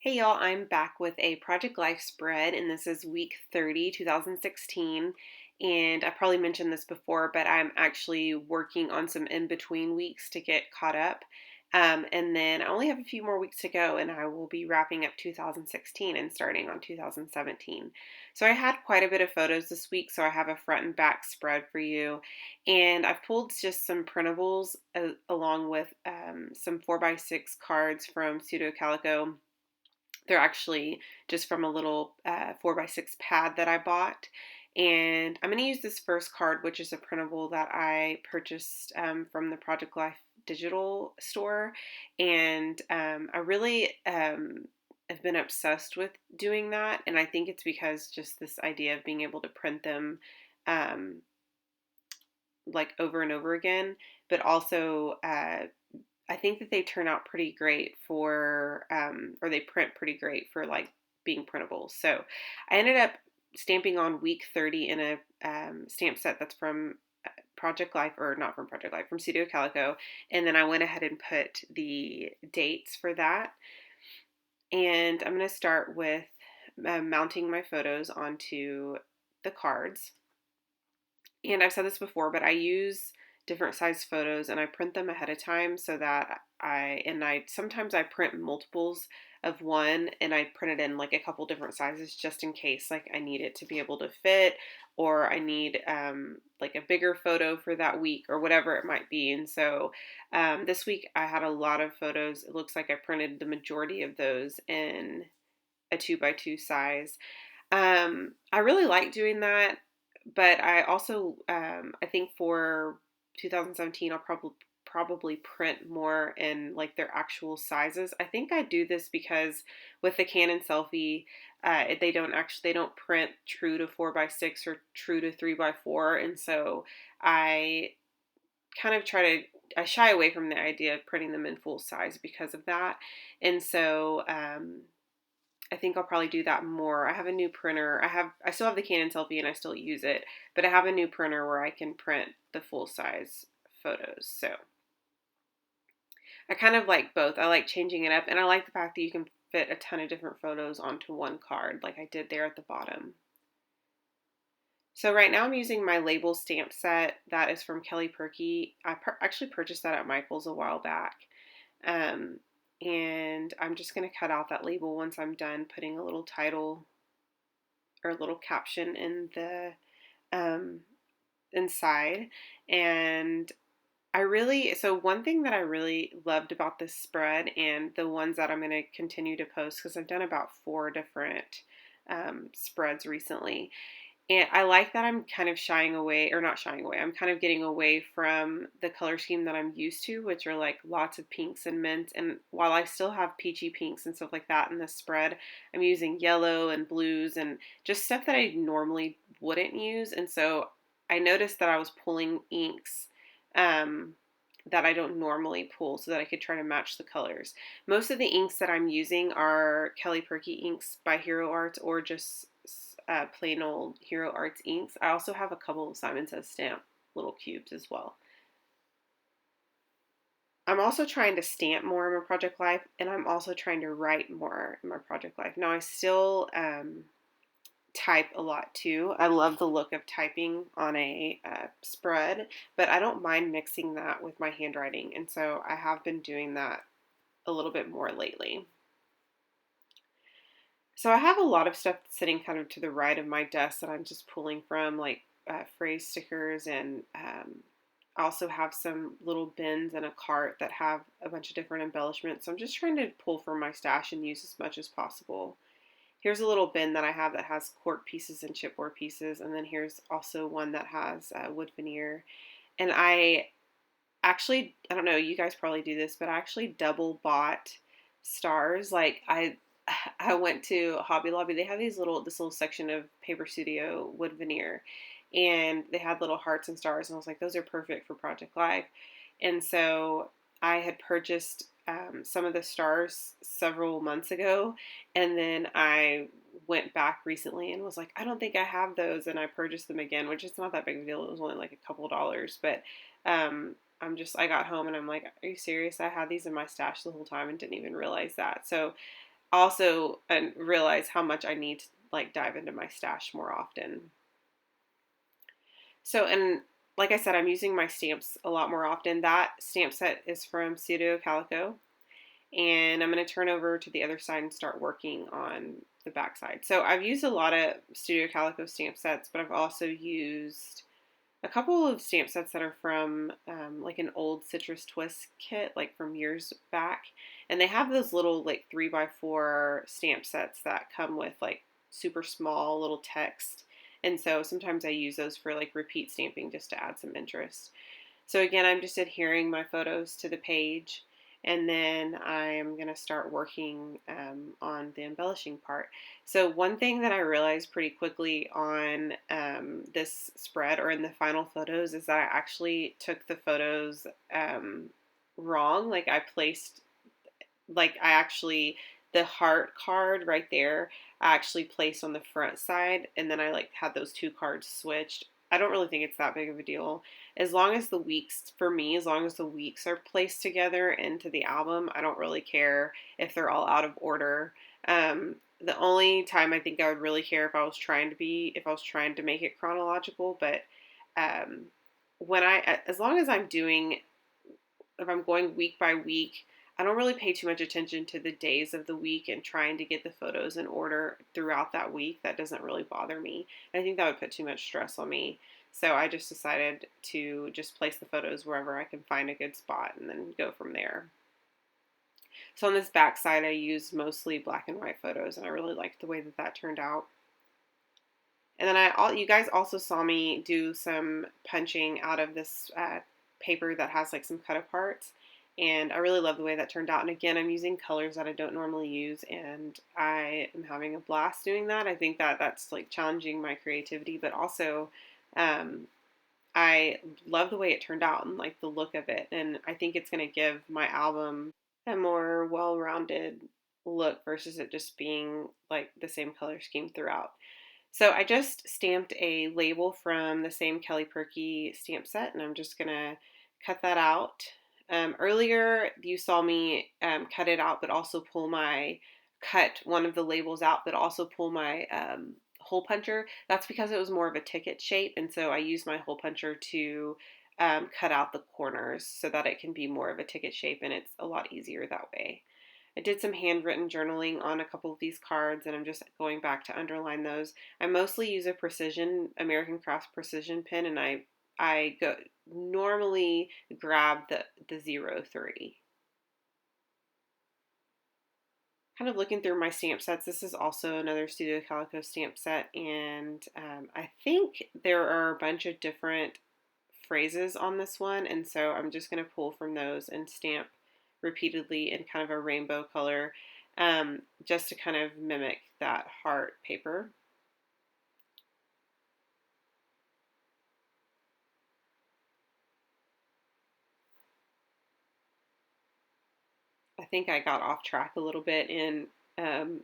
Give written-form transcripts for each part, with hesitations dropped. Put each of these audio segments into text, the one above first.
Hey y'all, I'm back with a Project Life spread, and this is week 30, 2016. And I probably mentioned this before, but I'm actually working on some in between weeks to get caught up. And then I only have a few more weeks to go, and I will be wrapping up 2016 and starting on 2017. So I had quite a bit of photos this week, so I have a front and back spread for you. And I've pulled just some printables along with some 4x6 cards from Pseudo Calico. They're actually just from a little 4x6 pad that I bought. And I'm going to use this first card, which is a printable that I purchased from the Project Life digital store. And I really have been obsessed with doing that. And I think it's because just this idea of being able to print them um, like over and over again, but also I think that they turn out pretty great for, or they print pretty great for like being printable. So I ended up stamping on week 30 in a stamp set that's from Project Life, or not from Project Life, from Studio Calico. And then I went ahead and put the dates for that. And I'm going to start with mounting my photos onto the cards. And I've said this before, but I use different size photos and I print them ahead of time so that I sometimes I print multiples of one and I print it in like a couple different sizes just in case like I need it to be able to fit, or I need like a bigger photo for that week or whatever it might be. And so this week I had a lot of photos. It looks like I printed the majority of those in a 2x2 size. I really like doing that, but I also I think for 2017 I'll probably print more in like their actual sizes. I think I do this because with the Canon Selphy, they don't print true to 4x6 or true to 3x4, and so I kind of I shy away from the idea of printing them in full size because of that, and so I think I'll probably do that more. I have a new printer. I still have the Canon Selphy and I still use it, but I have a new printer where I can print the full size photos. So I kind of like both. I like changing it up, and I like the fact that you can fit a ton of different photos onto one card like I did there at the bottom. So right now I'm using my label stamp set that is from Kelly Purkey. Actually purchased that at Michael's a while back. Um, and I'm just going to cut out that label once I'm done putting a little title or a little caption in the um, inside. And so one thing that I really loved about this spread and the ones that I'm going to continue to post, because I've done about four different spreads recently, and I like that I'm kind of shying away, or not shying away, I'm kind of getting away from the color scheme that I'm used to, which are like lots of pinks and mints. And while I still have peachy pinks and stuff like that in this spread, I'm using yellow and blues and just stuff that I normally wouldn't use. And so I noticed that I was pulling inks um, that I don't normally pull so that I could try to match the colors. Most of the inks that I'm using are Kelly Purkey inks by Hero Arts, or just plain old Hero Arts inks. I also have a couple of Simon Says Stamp little cubes as well. I'm also trying to stamp more in my Project Life, and I'm also trying to write more in my Project Life. Now, I still type a lot too. I love the look of typing on a spread, but I don't mind mixing that with my handwriting, and so I have been doing that a little bit more lately. So I have a lot of stuff sitting kind of to the right of my desk that I'm just pulling from, like phrase stickers, and I also have some little bins and a cart that have a bunch of different embellishments. So I'm just trying to pull from my stash and use as much as possible. Here's a little bin that I have that has cork pieces and chipboard pieces, and then here's also one that has wood veneer. And I don't know, you guys probably do this, but I actually double bought stars. Like I went to Hobby Lobby. They have this little section of Paper Studio wood veneer, and they had little hearts and stars, and I was like, those are perfect for Project Life. And so I had purchased some of the stars several months ago, and then I went back recently and was like, I don't think I have those, and I purchased them again, which is not that big of a deal. It was only like a couple dollars, but I got home and I'm like, are you serious? I had these in my stash the whole time and didn't even realize that. So also realize how much I need to like dive into my stash more often. So, and like I said, I'm using my stamps a lot more often. That stamp set is from Studio Calico, and I'm going to turn over to the other side and start working on the back side. So I've used a lot of Studio Calico stamp sets, but I've also used a couple of stamp sets that are from like an old Citrus Twist kit, like from years back. And they have those little like 3x4 stamp sets that come with like super small little text. And so sometimes I use those for like repeat stamping just to add some interest. So again, I'm just adhering my photos to the page, and then I'm going to start working on the embellishing part. So one thing that I realized pretty quickly on this spread or in the final photos is that I actually took the photos wrong. Like I placed, like I actually, the heart card right there, I actually placed on the front side, and then I like had those two cards switched. I don't really think it's that big of a deal. As long as the weeks, for me, as long as the weeks are placed together into the album, I don't really care if they're all out of order. The only time I think I would really care if I was trying to make it chronological, but um, as long as if I'm going week by week, I don't really pay too much attention to the days of the week and trying to get the photos in order throughout that week. That doesn't really bother me. I think that would put too much stress on me. So I just decided to just place the photos wherever I can find a good spot and then go from there. So on this back side, I used mostly black and white photos, and I really liked the way that that turned out. And then you guys also saw me do some punching out of this paper that has like some cut aparts. And I really love the way that turned out. And again, I'm using colors that I don't normally use, and I am having a blast doing that. I think that that's like challenging my creativity, but also um, I love the way it turned out and like the look of it. And I think it's going to give my album a more well-rounded look versus it just being like the same color scheme throughout. So I just stamped a label from the same Kelly Purkey stamp set, and I'm just gonna cut that out. Earlier, you saw me cut it out, but also cut one of the labels out, but also pull my hole puncher. That's because it was more of a ticket shape, and so I used my hole puncher to cut out the corners so that it can be more of a ticket shape, and it's a lot easier that way. I did some handwritten journaling on a couple of these cards, and I'm just going back to underline those. I mostly use a American Crafts precision pen, and I normally grab the 03. Kind of looking through my stamp sets. This is also another Studio Calico stamp set, and I think there are a bunch of different phrases on this one, and so I'm just going to pull from those and stamp repeatedly in kind of a rainbow color, just to kind of mimic that heart paper. I think I got off track a little bit and um,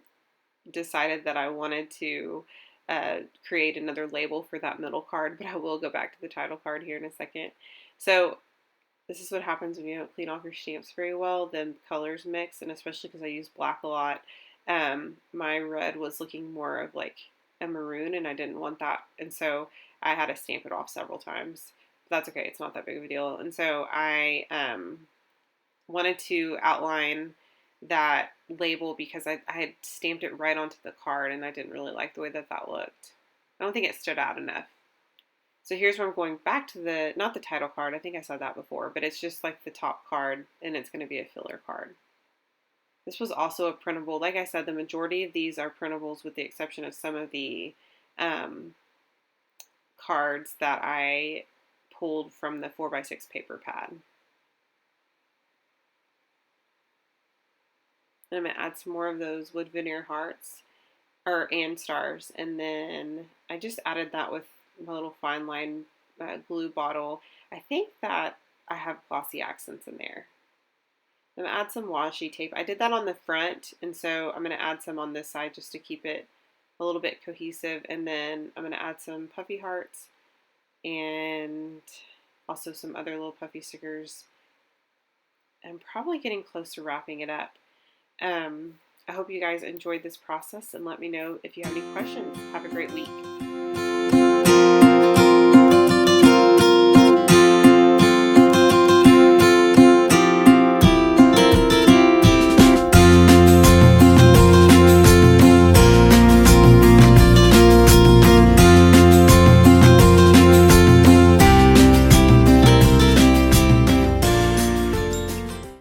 decided that I wanted to create another label for that middle card, but I will go back to the title card here in a second. So this is what happens when you don't clean off your stamps very well. The colors mix, and especially because I use black a lot, my red was looking more of like a maroon, and I didn't want that. And so I had to stamp it off several times. But that's okay. It's not that big of a deal. And so I wanted to outline that label because I had stamped it right onto the card, and I didn't really like the way that that looked. I don't think it stood out enough. So here's where I'm going back to not the title card, I think I said that before, but it's just like the top card, and it's going to be a filler card. This was also a printable. Like I said, the majority of these are printables with the exception of some of the um, cards that I pulled from the 4x6 paper pad. And I'm going to add some more of those wood veneer hearts and stars, and then I just added that with my little fine line glue bottle. I think that I have glossy accents in there. I'm going to add some washi tape. I did that on the front, and so I'm going to add some on this side just to keep it a little bit cohesive, and then I'm going to add some puffy hearts and also some other little puffy stickers. I'm probably getting close to wrapping it up. I hope you guys enjoyed this process and let me know if you have any questions. Have a great week.